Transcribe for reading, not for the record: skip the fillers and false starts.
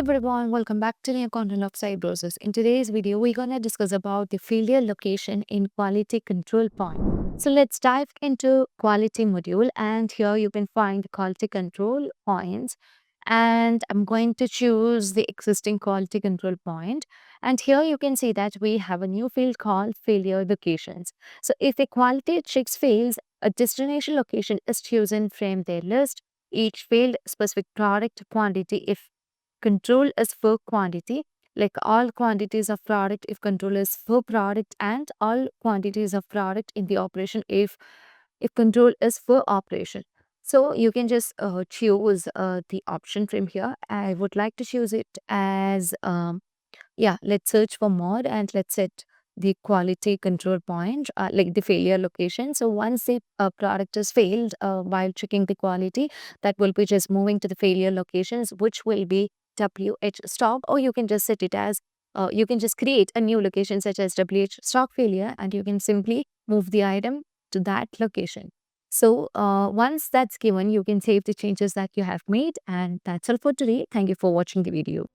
everyone, welcome back to new content of Cybrosys. In today's video, we're going to discuss about the failure location in quality control point. So let's dive into quality module, and here you can find the quality control points, and I'm going to choose the existing quality control point. And here you can see that we have a new field called failure locations. So if a quality checks fails, a destination location is chosen from their list. Each failed specific product quantity if control is for quantity, like all quantities of product if control is for product, and all quantities of product in the operation if control is for operation. So you can just choose the option from here. I would like to choose it as yeah, let's search for more and let's set the quality control point, like the failure location. So once the product is failed while checking the quality, that will be just moving to the failure locations, which will be WH stock, or you can just set it as you can just create a new location such as WH stock failure, and you can simply move the item to that location. So once that's given, you can save the changes that you have made, and that's all for today. Thank you for watching the video.